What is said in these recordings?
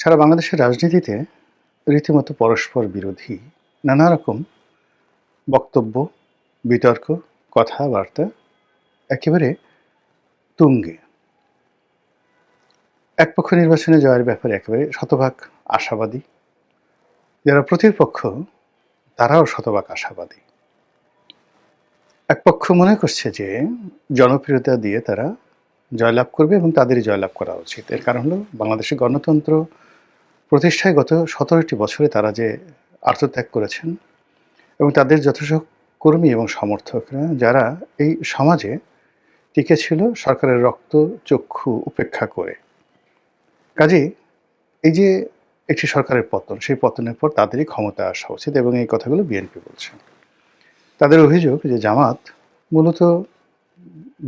সারা বাংলাদেশের রাজনীতিতে রীতিমতো পরস্পর বিরোধী নানা রকম বক্তব্য, বিতর্ক, কথাবার্তা একেবারে তুঙ্গে। এক পক্ষ নির্বাচনে জয়ের ব্যাপারে একেবারে শতভাগ আশাবাদী, যারা প্রতিপক্ষ তারাও শতভাগ আশাবাদী। এক পক্ষ মনে করছে যে জনপ্রিয়তা দিয়ে তারা জয়লাভ করবে এবং তাদেরই জয়লাভ করা উচিত। এর কারণ হলো বাংলাদেশের গণতন্ত্র প্রতিষ্ঠায় গত ১৭টি বছরে তারা যে আত্মত্যাগ করেছেন এবং তাদের যথেষ্ট কর্মী এবং সমর্থকরা যারা এই সমাজে টিকে ছিল সরকারের রক্ত চক্ষু উপেক্ষা করে। কাজেই এই যে একটি সরকারের পতন, সেই পতনের পর তাদেরই ক্ষমতা আসা উচিত এবং এই কথাগুলো বিএনপি বলছে। তাদের অভিযোগ যে জামাত মূলত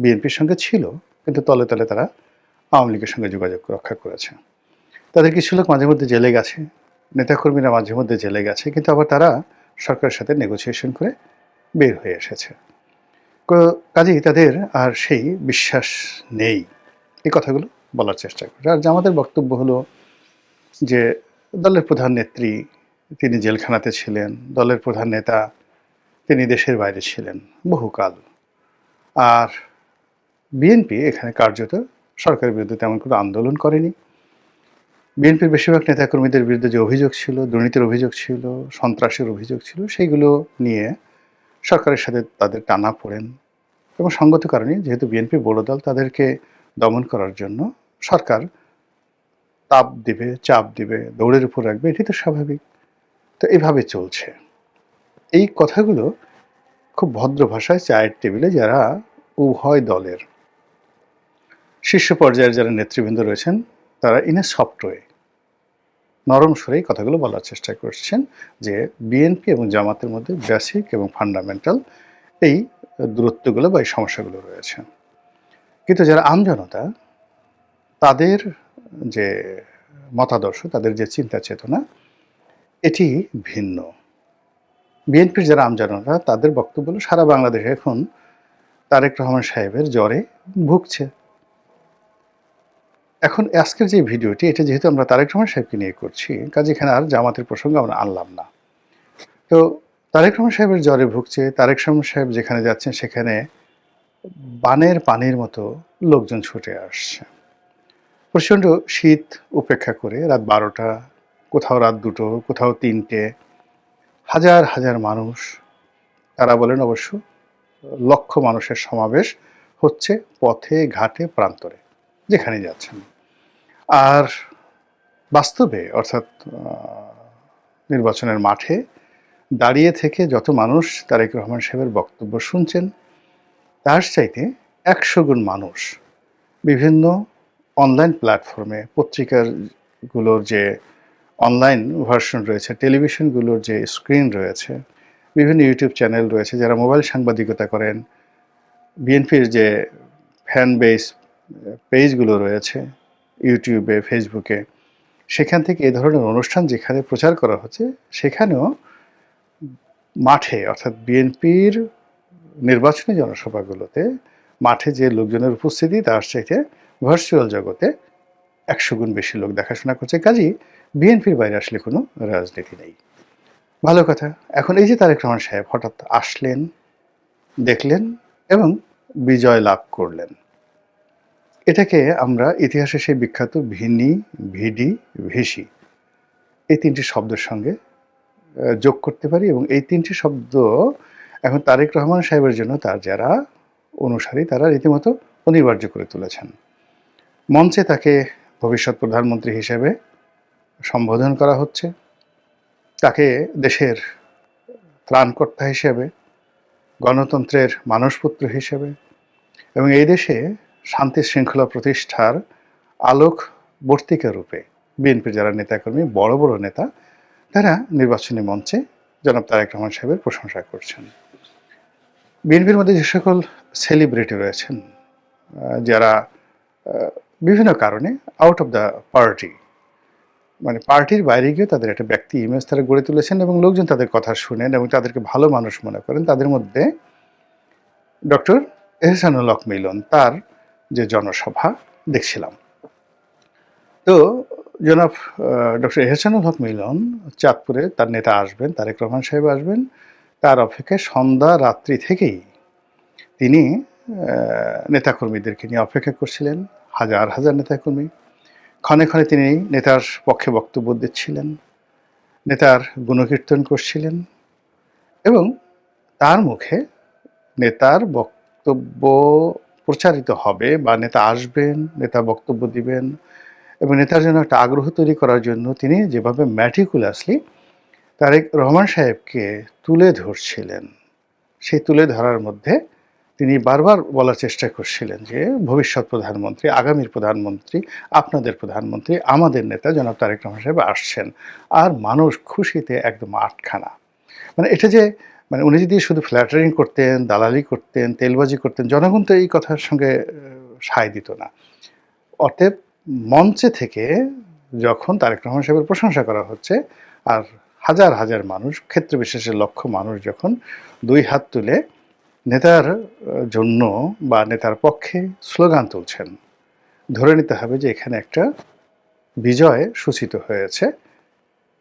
বিএনপির সঙ্গে ছিল, কিন্তু তলে তলে তারা আওয়ামী লীগের সঙ্গে যোগাযোগ রক্ষা করেছে। তাদের কিছু লোক মাঝে মধ্যে জেলে গেছে, নেতাকর্মীরা মাঝে মধ্যে জেলে গেছে, কিন্তু আবার তারা সরকারের সাথে নেগোসিয়েশন করে বের হয়ে এসেছে। কাজেই তাদের আর সেই বিশ্বাস নেই, এই কথাগুলো বলার চেষ্টা করে। আর জামাতের বক্তব্য হলো যে দলের প্রধান নেত্রী তিনি জেলখানাতে ছিলেন, দলের প্রধান নেতা তিনি দেশের বাইরে ছিলেন বহুকাল, আর বিএনপি এখানে কার্যত সরকারের বিরুদ্ধে তেমন কোনো আন্দোলন করেনি। বিএনপির বেশিরভাগ নেতাকর্মীদের বিরুদ্ধে যে অভিযোগ ছিল, দুর্নীতির অভিযোগ ছিল, সন্ত্রাসের অভিযোগ ছিল, সেইগুলো নিয়ে সরকারের সাথে তাদের টানাপোড়েন এবং সঙ্গত কারণে যেহেতু বিএনপি বড় দল, তাদেরকে দমন করার জন্য সরকার তাপ দিবে, চাপ দিবে, দৌড়ের উপর রাখবে, এটি তো স্বাভাবিক। তো এইভাবে চলছে। এই কথাগুলো খুব ভদ্র ভাষায় চায়ের টেবিলে যারা উভয় দলের শীর্ষ পর্যায়ের যারা নেতৃবৃন্দ রয়েছেন তারা ইন এ সফট ওয়ে, নরম সুরেই কথাগুলো বলার চেষ্টা করছেন যে বিএনপি এবং জামাতের মধ্যে বেসিক এবং ফান্ডামেন্টাল এই দূরত্বগুলো বা এই সমস্যাগুলো রয়েছে। কিন্তু যারা আমজনতা, তাদের যে মতাদর্শ, তাদের যে চিন্তা চেতনা, এটি ভিন্ন। বিএনপির যারা আমজনতা তাদের বক্তব্য হলো সারা বাংলাদেশে এখন তারেক রহমান সাহেবের জ্বরে ভুগছে। এখন আজকের যে ভিডিওটি, এটা যেহেতু আমরা তারেক রহমান সাহেবকে নিয়ে করছি, কাজে এখানে আর জামাতের প্রসঙ্গ আমরা আনলাম না। তো তারেক রহমান সাহেবের জ্বরে ভুগছে, তারেক রহমান সাহেব যেখানে যাচ্ছেন সেখানে বানের পানির মতো লোকজন ছুটে আসছে। প্রচণ্ড শীত উপেক্ষা করে রাত 12টা, কোথাও রাত 2টো, কোথাও 3টে, হাজার হাজার মানুষ, তারা বলেন অবশ্য লক্ষ মানুষের সমাবেশ হচ্ছে পথে ঘাটে প্রান্তরে যেখানে যাচ্ছেন। আর বাস্তবে অর্থাৎ নির্বাচনের মাঠে দাঁড়িয়ে থেকে যত মানুষ তারেক রহমান সাহেবের বক্তব্য শুনছেন, তার চাইতে 100 গুণ মানুষ বিভিন্ন অনলাইন প্ল্যাটফর্মে, পত্রিকাগুলোর যে অনলাইন ভার্সন রয়েছে, টেলিভিশনগুলোর যে স্ক্রিন রয়েছে, বিভিন্ন ইউটিউব চ্যানেল রয়েছে, যারা মোবাইল সাংবাদিকতা করেন, বিএনপির যে ফ্যান বেস পেজগুলো রয়েছে ইউটিউবে, ফেসবুকে, সেখান থেকে এ ধরনের অনুষ্ঠান যেখানে প্রচার করা হচ্ছে, সেখানেও মাঠে অর্থাৎ বিএনপির নির্বাচনী জনসভাগুলোতে মাঠে যে লোকজনের উপস্থিতি তার চাইতে ভার্চুয়াল জগতে 100 গুণ বেশি লোক দেখাশোনা করছে। কাজেই বিএনপির বাইরে আসলে কোনো রাজনীতি নেই। ভালো কথা। এখন এই যে তারেক রহমান সাহেব হঠাৎ আসলেন, দেখলেন এবং বিজয় লাভ করলেন, এটাকে আমরা ইতিহাসে সেই বিখ্যাত ভিনি, ভিডি, ভিসি এই 3টি শব্দের সঙ্গে যোগ করতে পারি এবং এই 3টি শব্দ এখন তারেক রহমান সাহেবের জন্য তার যারা অনুসারী তারা রীতিমতো অনিবার্য করে তুলেছেন। মঞ্চে তাকে ভবিষ্যৎ প্রধানমন্ত্রী হিসেবে সম্বোধন করা হচ্ছে, তাকে দেশের ত্রাণকর্তা হিসেবে, গণতন্ত্রের মানসপুত্র হিসেবে এবং এই দেশে শান্তি শৃঙ্খলা প্রতিষ্ঠার আলোকবর্তিকা রূপে বিএনপির যারা নেতাকর্মী, বড় বড় নেতা, তারা নির্বাচনী মঞ্চে জনাব তারেক রহমান সাহেবের প্রশংসা করছেন। বিএনপির মধ্যে যে সকল সেলিব্রিটি রয়েছেন, যারা বিভিন্ন কারণে আউট অফ দ্য পার্টি, মানে পার্টির বাইরে গিয়ে তাদের একটা ব্যক্তি ইমেজ তারা গড়ে তুলেছেন এবং লোকজন তাদের কথা শুনেন এবং তাদেরকে ভালো মানুষ মনে করেন, তাদের মধ্যে ডক্টর এহসানুল হক মিলন, তার যে জনসভা দেখছিলাম। তো জনাব ডক্টর এহসানুল হক মিলন চাঁদপুরে তার নেতা আসবেন, তারেক রহমান সাহেব আসবেন, তার অপেক্ষায় সন্ধ্যা রাত্রি থেকেই তিনি নেতাকর্মীদেরকে নিয়ে অপেক্ষা করছিলেন, হাজার হাজার নেতাকর্মী। ক্ষণে ক্ষণে তিনি নেতার পক্ষে বক্তব্য দিচ্ছিলেন, নেতার গুণকীর্তন করছিলেন এবং তার মুখে নেতার বক্তব্য প্রচারিত হবে বা নেতা আসবেন, নেতা বক্তব্য দিবেন এবং নেতার জন্য একটা আগ্রহ তৈরি করার জন্য তিনি যেভাবে ম্যাটিকুলাসলি তারেক রহমান সাহেবকে তুলে ধরছিলেন, সেই তুলে ধরার মধ্যে তিনি বারবার বলার চেষ্টা করছিলেন যে ভবিষ্যৎ প্রধানমন্ত্রী, আগামীর প্রধানমন্ত্রী, আপনাদের প্রধানমন্ত্রী, আমাদের নেতা জনাব তারেক রহমান সাহেব আসছেন। আর মানুষ খুশিতে একদম আটখানা। মানে এটা যে মানে উনি যদি শুধু ফ্ল্যাটারিং করতেন, দালালি করতেন, তেলবাজি করতেন, জনগণ তো এই কথার সঙ্গে সায় দিত না। অতএব মঞ্চে থেকে যখন তারেক রহমান সাহেবের প্রশংসা করা হচ্ছে আর হাজার হাজার মানুষ, ক্ষেত্র বিশেষে লক্ষ মানুষ যখন দুই হাত তুলে নেতার জন্য বা নেতার পক্ষে স্লোগান তুলছেন, ধরে নিতে হবে যে এখানে একটা বিজয় সূচিত হয়েছে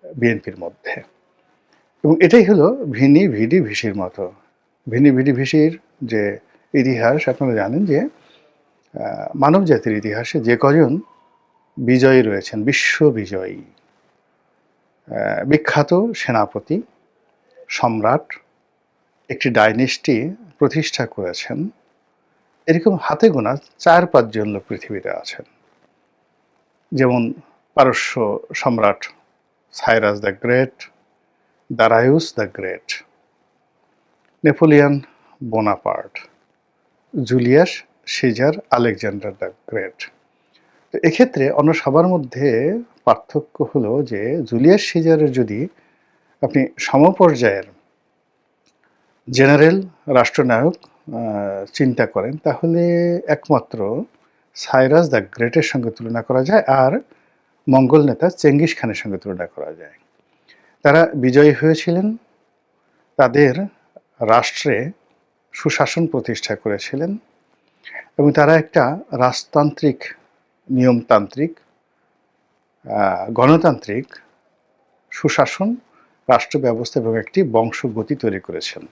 বিএনপির মধ্যে। এবং এটাই হলো ভিনি ভিডি ভিসির মতো। ভিনি ভিডি ভিসির যে ইতিহাস আপনারা জানেন যে মানব জাতির ইতিহাসে যে কজন বিজয়ী রয়েছেন, বিশ্ব বিজয়ী, বিখ্যাত সেনাপতি, সম্রাট, একটি ডাইনেস্টি প্রতিষ্ঠা করেছেন, এরকম হাতে গোনা ৪-৫ জন লোক পৃথিবীতে আছেন। যেমন পারস্য সম্রাট Cyrus the great, Darius the great, Napoleon Bonaparte, Julius Caesar, Alexander the great. তো এক্ষেত্রে অন্য সবার মধ্যে পার্থক্য হলো যে জুলিয়াস সিজারের যদি আপনি সমপর্যায়ের জেনারেল রাষ্ট্রনায়ক চিন্তা করেন তাহলে একমাত্র সাইরাস দ্য গ্রেটের সঙ্গে তুলনা করা যায় আর মঙ্গল নেতা চেঙ্গিস খানের সঙ্গে তুলনা করা যায়। তারা বিজয়ী হয়েছিলেন, তাদের রাষ্ট্রে সুশাসন প্রতিষ্ঠা করেছিলেন এবং তারা একটা রাজতান্ত্রিক, নিয়মতান্ত্রিক, গণতান্ত্রিক সুশাসন, রাষ্ট্র ব্যবস্থা এবং একটি বংশগতি তৈরি করেছেন।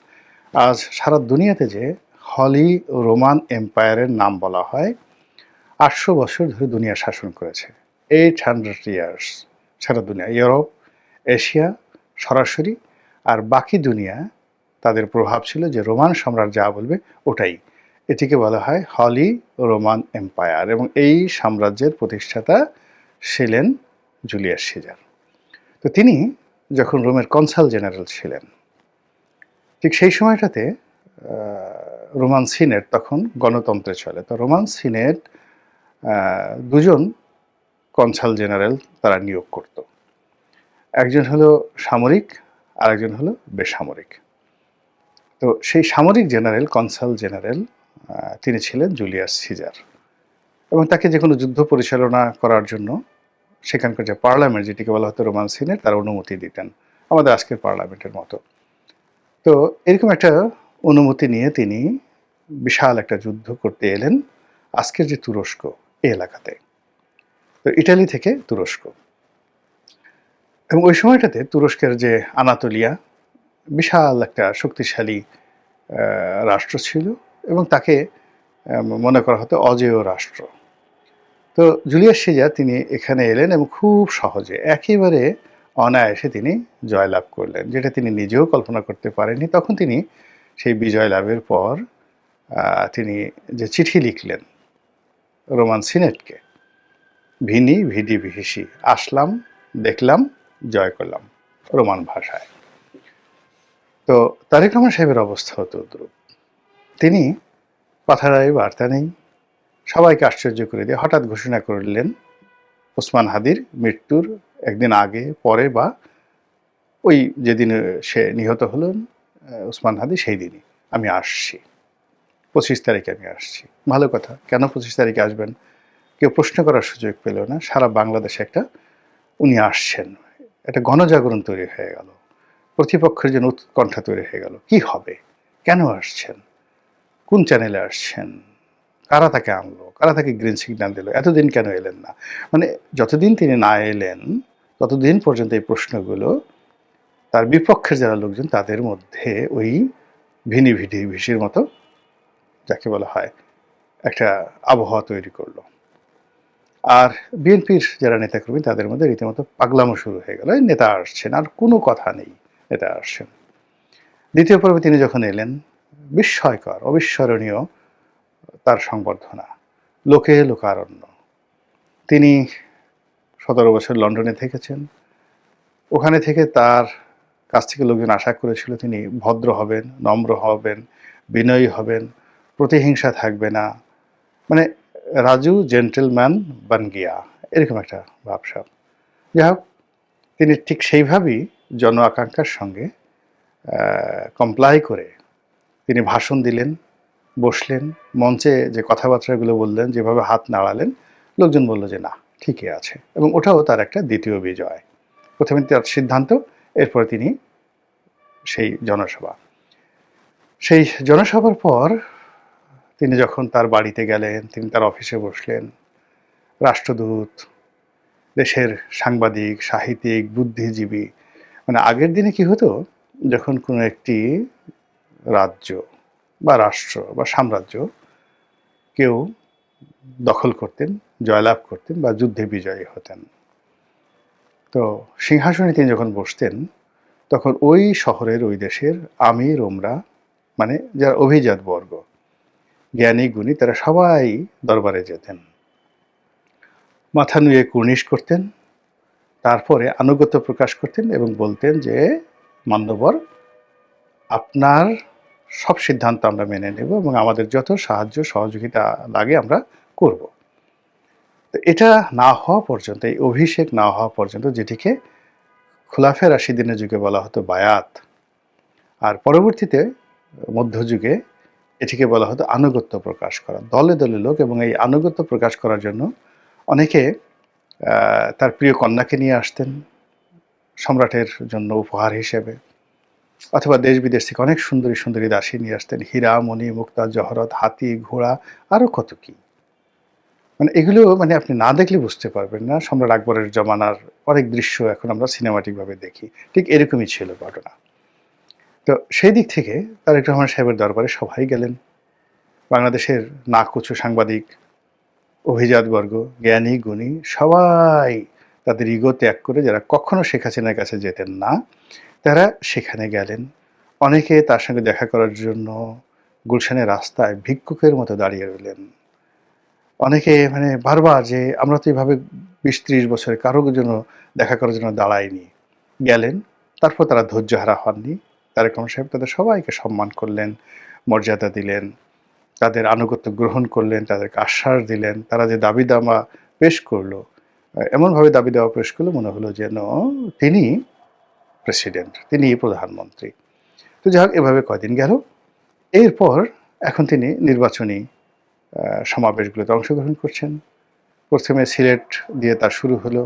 আজ সারা দুনিয়াতে যে হলি রোমান এম্পায়ারের নাম বলা হয়, ৮০০ বছর ধরে দুনিয়া শাসন করেছে। 800 ইয়ার্স সারা দুনিয়া, ইউরোপ, এশিয়া সরাসরি, আর বাকি দুনিয়া তাদের প্রভাব ছিল যে রোমান সম্রাট যা বলবে ওটাই। এটিকে বলা হয় হলি রোমান এম্পায়ার এবং এই সাম্রাজ্যের প্রতিষ্ঠাতা ছিলেন জুলিয়াস সিজার। তো তিনি যখন রোমের কনসাল জেনারেল ছিলেন, ঠিক সেই সময়টাতে রোমান সিনেট তখন গণতন্ত্রে চলে। তো রোমান সিনেট দুজন কনসাল জেনারেল তারা নিয়োগ করত। একজন হলো সামরিক আর একজন হলো বেসামরিক। তো সেই সামরিক জেনারেল, কনসাল জেনারেল, তিনি ছিলেন জুলিয়াস সিজার এবং তাকে যে কোনো যুদ্ধ পরিচালনা করার জন্য সেখানকার যে পার্লামেন্ট, যেটিকে বলা হতো রোমান সিনেট, তার অনুমতি দিতেন, আমাদের আজকের পার্লামেন্টের মতো। তো এরকম একটা অনুমতি নিয়ে তিনি বিশাল একটা যুদ্ধ করতে এলেন আজকের যে তুরস্ক এই এলাকাতে, তো ইটালি থেকে তুরস্ক। এবং ওই সময়টাতে তুরস্কের যে আনাতোলিয়া বিশাল একটা শক্তিশালী রাষ্ট্র ছিল এবং তাকে মনে করা হতো অজেয় রাষ্ট্র। তো জুলিয়াস সিজার তিনি এখানে এলেন এবং খুব সহজে একেবারে অনায়াসে তিনি জয়লাভ করলেন, যেটা তিনি নিজেও কল্পনা করতে পারেননি। তখন তিনি সেই বিজয় লাভের পর তিনি যে চিঠি লিখলেন রোমান সিনেটকে, ভিনি ভিডি ভিসি, আসলাম, দেখলাম, জয় করলাম, রোমান ভাষায়। তো তারেক রহমান সাহেবের অবস্থা হতো দ্রুপ। তিনি কথায় বার্তা নেই, সবাইকে আশ্চর্য করে দিয়ে হঠাৎ ঘোষণা করলেন ওসমান হাদির মৃত্যুর একদিন আগে পরে বা ওই যেদিন সে নিহত হলেন ওসমান হাদি, সেই দিনই আমি আসছি, 25 তারিখে আমি আসছি। ভালো কথা, কেন 25 তারিখে আসবেন কেউ প্রশ্ন করার সুযোগ পেল না। সারা বাংলাদেশে একটা উনি আসছেন, একটা গণজাগরণ তৈরি হয়ে গেল, প্রতিপক্ষের জন্য উৎকণ্ঠা তৈরি হয়ে গেল। কি হবে, কেন আসছেন, কোন চ্যানেলে আসছেন, কারা তাকে আনলো, কারা তাকে গ্রিন সিগন্যাল দিল, এতদিন কেন এলেন না? মানে যতদিন তিনি না এলেন ততদিন পর্যন্ত এই প্রশ্নগুলো তার বিপক্ষের যারা লোকজন তাদের মধ্যে ওই ভিনিভিশির মতো, যাকে বলা হয়, একটা আবহাওয়া তৈরি করলো। আর বিএনপির যারা নেতাকর্মী তাদের মধ্যে রীতিমতো পাগলামো শুরু হয়ে গেল, এই নেতা আসছেন, আর কোনো কথা নেই, নেতা আসছেন। দ্বিতীয় পর্বে তিনি যখন এলেন, বিস্ময়কর অবিস্মরণীয় তার সংবর্ধনা, লোকে লোকারণ্য। তিনি 17 বছর লন্ডনে থেকেছেন। ওখানে থেকে তার কাছ থেকে লোকজন আশা করেছিল তিনি ভদ্র হবেন, নম্র হবেন, বিনয়ী হবেন, প্রতিহিংসা থাকবে না, মানে রাজু জেন্টেলম্যান বান গিয়া, এরকম একটা ভাবসাব। যাই হোক, তিনি ঠিক সেইভাবেই জন আকাঙ্ক্ষার সঙ্গে কমপ্লাই করে তিনি ভাষণ দিলেন, বসলেন, মঞ্চে যে কথাবার্তাগুলো বললেন, যেভাবে হাত নাড়ালেন, লোকজন বলল যে না, ঠিকই আছে। এবং ওটাও তার একটা দ্বিতীয় বিজয়। প্রথমে তার সিদ্ধান্ত, এরপরে তিনি সেই জনসভার পর তিনি যখন তার বাড়িতে গেলেন, তিনি তার অফিসে বসলেন, রাষ্ট্রদূত, দেশের সাংবাদিক, সাহিত্যিক, বুদ্ধিজীবী, মানে আগের দিনে কি হতো, যখন কোনো একটি রাজ্য বা রাষ্ট্র বা সাম্রাজ্য কেউ দখল করতেন, জয়লাভ করতেন বা যুদ্ধে বিজয়ী হতেন, তো সিংহাসনে তিনি যখন বসতেন তখন ওই শহরের, ওই দেশের আমির ওমরা, মানে যারা অভিজাত বর্গ, জ্ঞানী গুণী, তারা সবাই দরবারে যেতেন, মাথা নুয়ে কুর্নিশ করতেন, তারপরে আনুগত্য প্রকাশ করতেন এবং বলতেন যে মান্যবর, আপনার সব সিদ্ধান্ত আমরা মেনে নেব এবং আমাদের যত সাহায্য সহযোগিতা লাগে আমরা করব। তো এটা না হওয়া পর্যন্ত, এই অভিষেক না হওয়া পর্যন্ত, যেটিকে খোলাফে রাশিদিনের যুগে বলা হতো বায়াত, আর পরবর্তীতে মধ্যযুগে এটিকে বলা হতো আনুগত্য প্রকাশ করা, দলে দলে লোক। এবং এই আনুগত্য প্রকাশ করার জন্য অনেকে তার প্রিয় কন্যাকে নিয়ে আসতেন সম্রাটের জন্য উপহার হিসেবে, অথবা দেশ বিদেশ থেকে অনেক সুন্দরী সুন্দরী দাসী নিয়ে আসতেন, হীরা, মণি, মুক্তা, জহরত, হাতি, ঘোড়া, আরও কত কি। মানে এগুলো মানে আপনি না দেখলে বুঝতে পারবেন না। সম্রাট আকবরের জমানার অনেক দৃশ্য এখন আমরা সিনেমাটিকভাবে দেখি, ঠিক এরকমই ছিল ঘটনা। তো সেই দিক থেকে তারেক রহমান সাহেবের দরবারে সবাই গেলেন, বাংলাদেশের নাকুচু সাংবাদিক, অভিজাতবর্গ, জ্ঞানী গুণী, সবাই তাদের ইগো ত্যাগ করে, যারা কখনো শেখ হাসিনার কাছে যেতেন না, তারা সেখানে গেলেন। অনেকে তার সঙ্গে দেখা করার জন্য গুলশানের রাস্তায় ভিক্ষুকের মতো দাঁড়িয়ে রইলেন। অনেকে মানে বারবার যে আমরা তো এইভাবে 20-30 বছরে কারোর জন্য দেখা করার জন্য দাঁড়াইনি, গেলেন। তারপর তারা ধৈর্যহারা হননি। তারেক রহমান সাহেব তাদের সবাইকে সম্মান করলেন, মর্যাদা দিলেন, তাদের আনুগত্য গ্রহণ করলেন, তাদেরকে আশ্বাস দিলেন। তারা যে দাবি দাওয়া পেশ করলো, এমনভাবে দাবি দেওয়া পেশ করলো মনে হলো যেন তিনি প্রেসিডেন্ট, তিনি প্রধানমন্ত্রী। তো যাই হোক, এভাবে কয়দিন গেল। এরপর এখন তিনি নির্বাচনী সমাবেশগুলোতে অংশগ্রহণ করছেন। প্রথমে সিলেট দিয়ে তার শুরু হলো।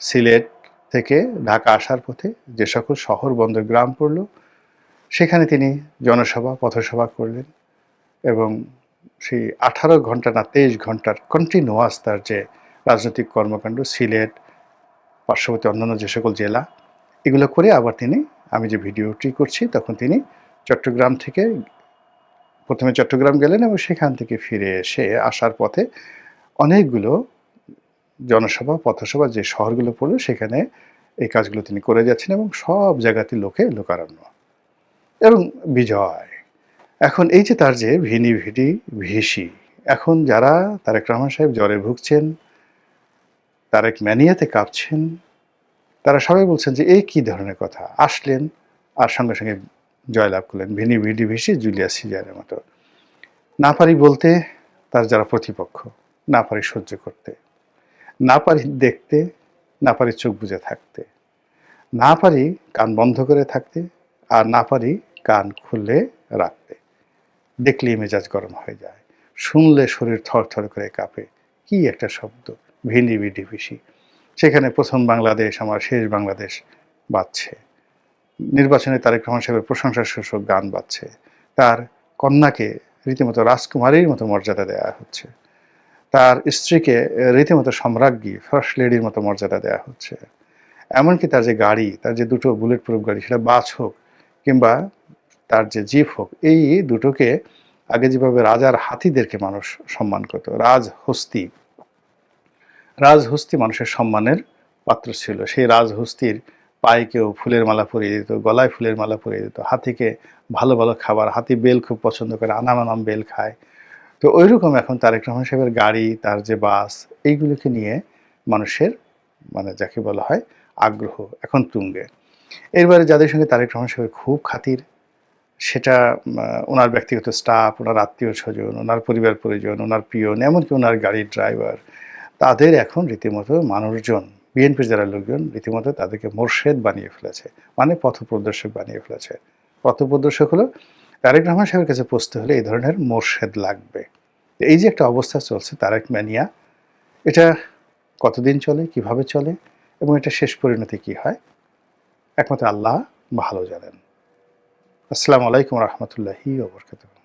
সিলেট থেকে ঢাকা আসার পথে যে সকল শহর, বন্দর, গ্রাম পড়ল, সেখানে তিনি জনসভা, পথসভা করলেন। এবং সেই 18 ঘন্টা না 23 ঘন্টার কন্টিনিউয়াস তার যে রাজনৈতিক কর্মকাণ্ড, সিলেট, পার্শ্ববর্তী অন্যান্য যে সকল জেলা, এগুলো করে আবার তিনি, আমি যে ভিডিওটি করছি তখন তিনি চট্টগ্রাম থেকে, প্রথমে চট্টগ্রাম গেলেন এবং সেখান থেকে ফিরে এসে আসার পথে অনেকগুলো জনসভা, পথসভা যে শহরগুলো পড়লো সেখানে এই কাজগুলো তিনি করে যাচ্ছেন এবং সব জায়গাতে লোকে লোকারণ্য এবং বিজয়। এখন এই যে তার যে ভিসি, এখন যারা তারেক রহমান সাহেব জ্বরে ভুগছেন, তারেক ম্যানিয়াতে কাঁপছেন, তারা সবাই বলছেন যে এই কি ধরনের কথা, আসলেন আর সঙ্গে সঙ্গে জয়লাভ করলেন, ভিসি জুলিয়াস সিজারের মতো। না পারি বলতে তার যারা প্রতিপক্ষ, না পারি সহ্য করতে, না পারি দেখতে, না পারি চোখ বুজে থাকতে, না পারি কান বন্ধ করে থাকতে, আর না পারি কান খুলে রাখতে। দেখলেই মেজাজ গরম হয়ে যায়, শুনলে শরীর থরথর করে কাঁপে। কি একটা শব্দ, ভিসি। সেখানে প্রথম বাংলাদেশ আমার শেষ বাংলাদেশ বাজছে, নির্বাচনে তারেক রহমান সাহেবের প্রশংসা সূচক গান বাজছে, তার কন্যাকে রীতিমতো রাজকুমারীর মতো মর্যাদা দেওয়া হচ্ছে। তার স্ত্রীকে রীতিমতো সম্রাজ্ঞী, ফার্স্ট লেডির মতো মর্যাদা দেওয়া হচ্ছে। এমনকি তার যে গাড়ি, তার যে দুটো বুলেট প্রুফ গাড়ি, সেটা বাস হোক কিংবা তার যে জিপ হোক, এই দুটোকে আগে যেভাবে রাজার হাতিদেরকে মানুষ সম্মান করত, রাজহস্তি মানুষের সম্মানের পাত্র ছিল। সেই রাজহস্তির পায়ে কেউ ফুলের মালা পরিয়ে দিত, গলায় ফুলের মালা পরিয়ে দিত, হাতিকে ভালো ভালো খাবার, হাতি বেল খুব পছন্দ করে, আনাম আনাম বেল খায়। তো ওইরকম এখন তারেক রহমান সাহেবের গাড়ি, তার যে বাস, এইগুলোকে নিয়ে মানুষের মানে যাকে বলা হয় আগ্রহ এখন তুঙ্গে। এরবারে যাদের সঙ্গে তারেক রহমান সাহেবের খুব খাতির, সেটা ওনার ব্যক্তিগত স্টাফ, ওনার আত্মীয় স্বজন, ওনার পরিবার পরিজন, ওনার পিয়ন, এমনকি ওনার গাড়ির ড্রাইভার, তাদের এখন রীতিমতো মানুষজন, বিএনপির যারা লোকজন রীতিমতো তাদেরকে মোর্শেদ বানিয়ে ফেলেছে, মানে পথপ্রদর্শক বানিয়ে ফেলেছে। পথপ্রদর্শক হলো তারেক রহমান সাহেবের কাছে পৌঁছতে হলে এই ধরনের মোর্শেদ লাগবে। এই যে একটা অবস্থা চলছে, তারেক ম্যানিয়া, এটা কতদিন চলে, কিভাবে চলে এবং এটা শেষ পরিণতি কি হয়, একমাত্র আল্লাহ ভালো জানেন। আসসালামু আলাইকুম রহমতুল্লাহি ওয়া বারাকাতুহু।